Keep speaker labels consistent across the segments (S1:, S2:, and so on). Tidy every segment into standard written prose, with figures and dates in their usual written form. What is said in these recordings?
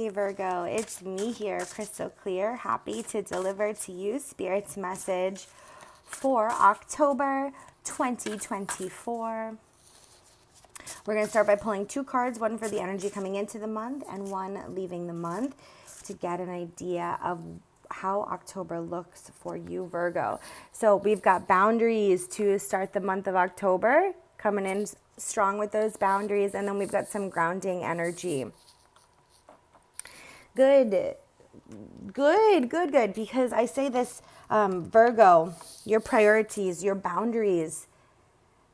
S1: Hey Virgo, it's me here, Krystal Clear, happy to deliver to you Spirit's message for October 2024. We're going to start by pulling two cards, one for the energy coming into the month and one leaving the month, to get an idea of how October looks for you, Virgo. So we've got boundaries to start the month of October, coming in strong with those boundaries, and then we've got some grounding energy. Good, because I say this, Virgo, your priorities, your boundaries,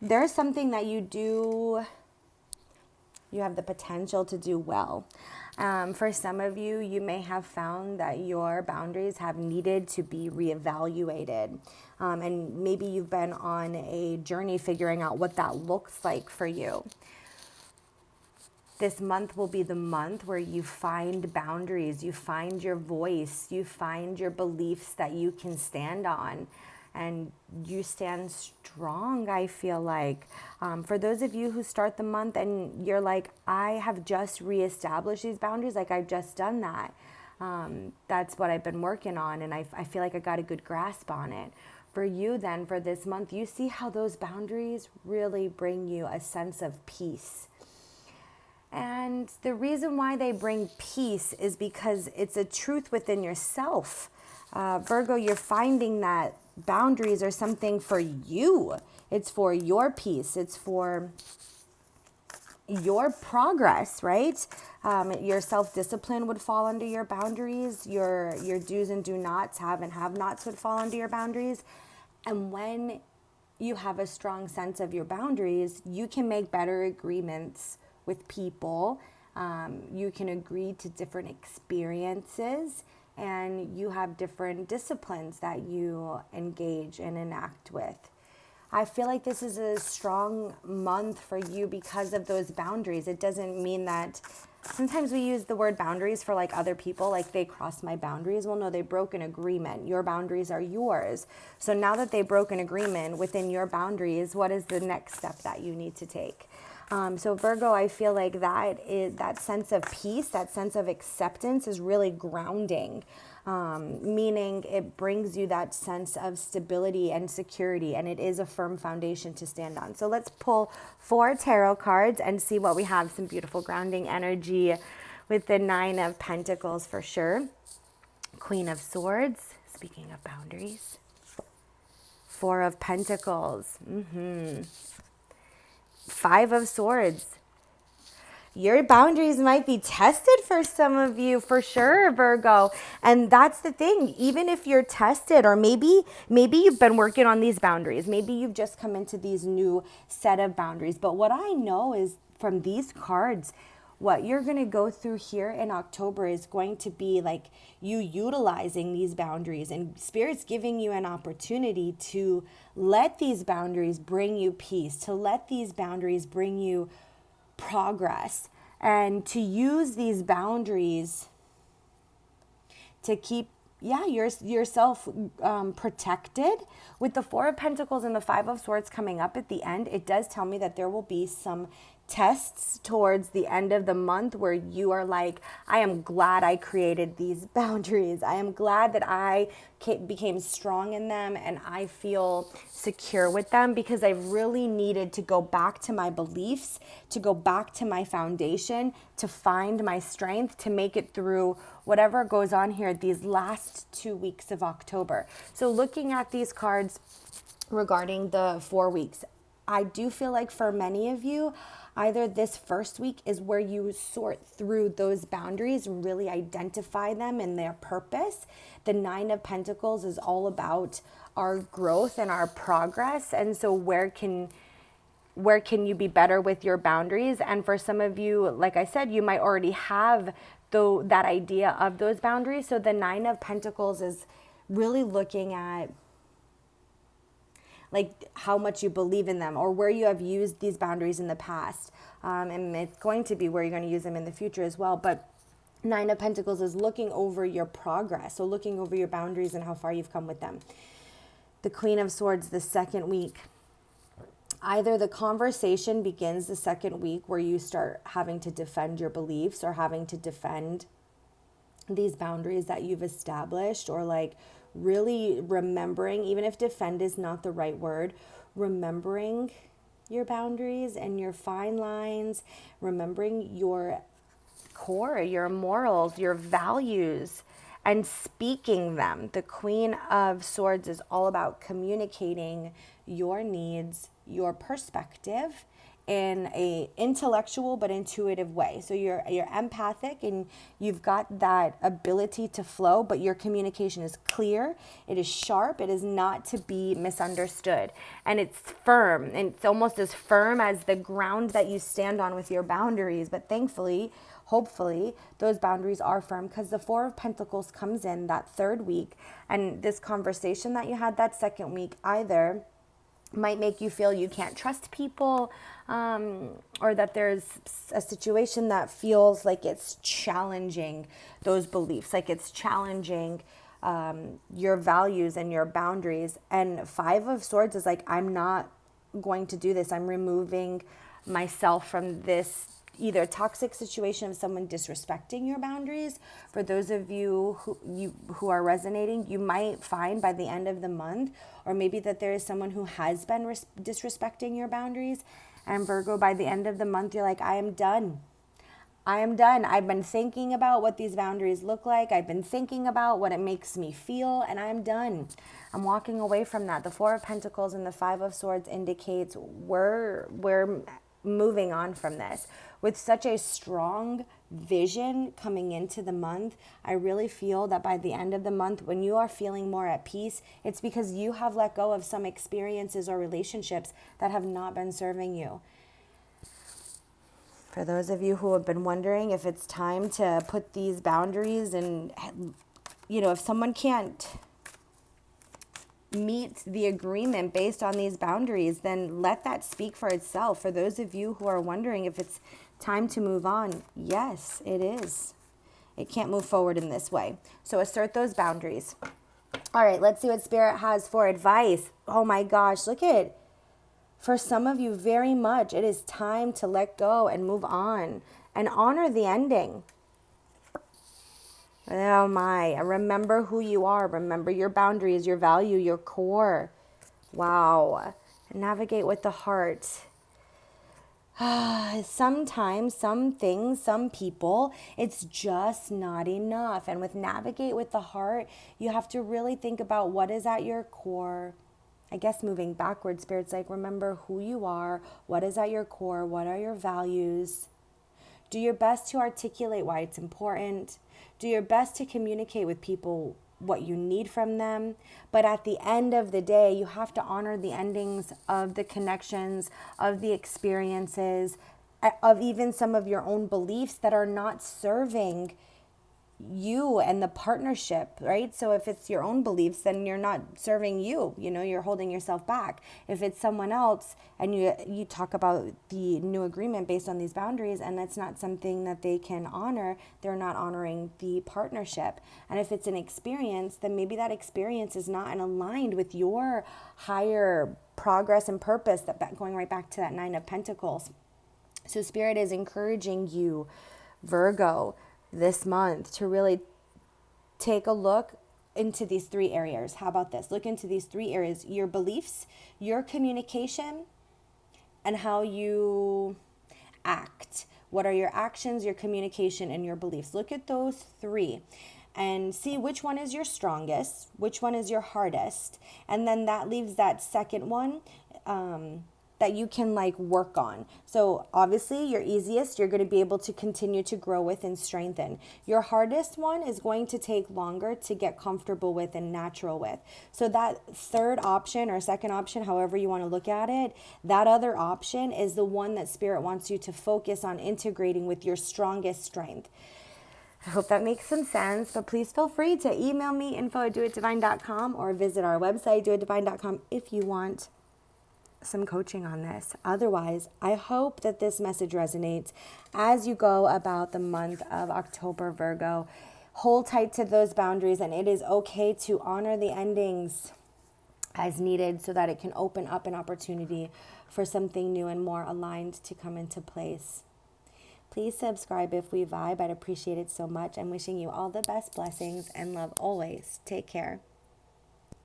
S1: there's something that you have the potential to do well. For some of you, you may have found that your boundaries have needed to be reevaluated. And maybe you've been on a journey figuring out what that looks like for you. This month will be the month where you find boundaries, you find your voice, you find your beliefs that you can stand on, and you stand strong, I feel like. For those of you who start the month and you're like, I have just reestablished these boundaries, like I've just done that. That's what I've been working on, and I feel like I got a good grasp on it. For you then, for this month, you see how those boundaries really bring you a sense of peace. And the reason why they bring peace is because it's a truth within yourself. Virgo, you're finding that boundaries are something for you. It's for your peace. It's for your progress, right? Your self-discipline would fall under your boundaries. Your do's and do nots, have and have nots would fall under your boundaries. And when you have a strong sense of your boundaries, you can make better agreements with people. You can agree to different experiences, and you have different disciplines that you engage and enact with. I feel like this is a strong month for you because of those boundaries. It doesn't mean that sometimes we use the word boundaries for like other people, like they crossed my boundaries. Well, no, they broke an agreement. Your boundaries are yours. So now that they broke an agreement within your boundaries, what is the next step that you need to take? So Virgo, I feel like that sense of peace, that sense of acceptance is really grounding, meaning it brings you that sense of stability and security, and it is a firm foundation to stand on. So let's pull 4 tarot cards and see what we have. Some beautiful grounding energy with the 9 of Pentacles for sure. Queen of Swords, speaking of boundaries. 4 of Pentacles. 5 of Swords. Your boundaries might be tested for some of you, for sure, Virgo. And that's the thing. Even if you're tested, or maybe you've been working on these boundaries. Maybe you've just come into these new set of boundaries. But what I know is from these cards, what you're going to go through here in October is going to be like you utilizing these boundaries, and Spirit's giving you an opportunity to let these boundaries bring you peace, to let these boundaries bring you progress, and to use these boundaries to keep yourself protected. With the 4 of Pentacles and the 5 of Swords coming up at the end, it does tell me that there will be some tests towards the end of the month where you are like, I am glad I created these boundaries. I am glad that I became strong in them, and I feel secure with them because I really needed to go back to my beliefs, to go back to my foundation, to find my strength, to make it through whatever goes on here these last 2 weeks of October. So looking at these cards regarding the 4 weeks, I do feel like for many of you, either this first week is where you sort through those boundaries and really identify them and their purpose. The 9 of Pentacles is all about our growth and our progress. And so where can you be better with your boundaries? And for some of you, like I said, you might already have that idea of those boundaries. So the 9 of Pentacles is really looking at like how much you believe in them, or where you have used these boundaries in the past. And it's going to be where you're going to use them in the future as well. But 9 of Pentacles is looking over your progress. So looking over your boundaries and how far you've come with them. The Queen of Swords, the second week. Either the conversation begins the second week where you start having to defend your beliefs or having to defend these boundaries that you've established, or like really remembering, even if defend is not the right word, remembering your boundaries and your fine lines, remembering your core, your morals, your values, and speaking them. The Queen of Swords is all about communicating your needs, your perspective in a intellectual but intuitive way. So you're empathic and you've got that ability to flow, but your communication is clear, it is sharp, it is not to be misunderstood, and it's firm, and it's almost as firm as the ground that you stand on with your boundaries. But thankfully, hopefully, those boundaries are firm, because the Four of Pentacles comes in that third week, and this conversation that you had that second week either might make you feel you can't trust people, or that there's a situation that feels like it's challenging those beliefs, like it's challenging your values and your boundaries. And Five of Swords is like, I'm not going to do this. I'm removing myself from this either toxic situation of someone disrespecting your boundaries. For those of you who are resonating, you might find by the end of the month, or maybe that there is someone who has been disrespecting your boundaries. And Virgo, by the end of the month, you're like, I am done. I am done. I've been thinking about what these boundaries look like. I've been thinking about what it makes me feel, and I'm done. I'm walking away from that. The Four of Pentacles and the Five of Swords indicates we're moving on from this with such a strong vision coming into the month. I really feel that by the end of the month, when you are feeling more at peace, it's because you have let go of some experiences or relationships that have not been serving you. For those of you who have been wondering if it's time to put these boundaries, and if someone can't meet the agreement based on these boundaries, then let that speak for itself. For those of you who are wondering if it's time to move on, yes, it is. It can't move forward in this way. So assert those boundaries. All right, let's see what Spirit has for advice. Oh my gosh, look at it. For some of you, very much, it is time to let go and move on and honor the ending. Oh my, remember who you are. Remember your boundaries, your value, your core. Wow. Navigate with the heart. Sometimes, some things, some people, it's just not enough. And with navigate with the heart, you have to really think about what is at your core. I guess moving backwards, Spirit's like, remember who you are, what is at your core, what are your values. Do your best to articulate why it's important. Do your best to communicate with people what you need from them. But at the end of the day, you have to honor the endings of the connections, of the experiences, of even some of your own beliefs that are not serving you and the partnership, right? So if it's your own beliefs, then you're not serving you, you're holding yourself back. If it's someone else and you talk about the new agreement based on these boundaries, and that's not something that they can honor, they're not honoring the partnership. And if it's an experience, then maybe that experience is not aligned with your higher progress and purpose, that going right back to that Nine of Pentacles. So Spirit is encouraging you, Virgo, this month to really take a look into these three areas. How about this? Look into these three areas: your beliefs, your communication, and how you act. What are your actions, your communication, and your beliefs? Look at those three and see which one is your strongest, which one is your hardest, and then that leaves that second one that you can work on. So obviously your easiest, you're going to be able to continue to grow with and strengthen. Your hardest one is going to take longer to get comfortable with and natural with. So that third option or second option, however you want to look at it, that other option is the one that Spirit wants you to focus on integrating with your strongest strength. I hope that makes some sense, but please feel free to email me, info@doitdivine.com, or visit our website, doitdivine.com, if you want some coaching on this. Otherwise, I hope that this message resonates as you go about the month of October, Virgo. Hold tight to those boundaries, and it is okay to honor the endings as needed so that it can open up an opportunity for something new and more aligned to come into place. Please subscribe if we vibe. I'd appreciate it so much. I'm wishing you all the best blessings and love always. Take care.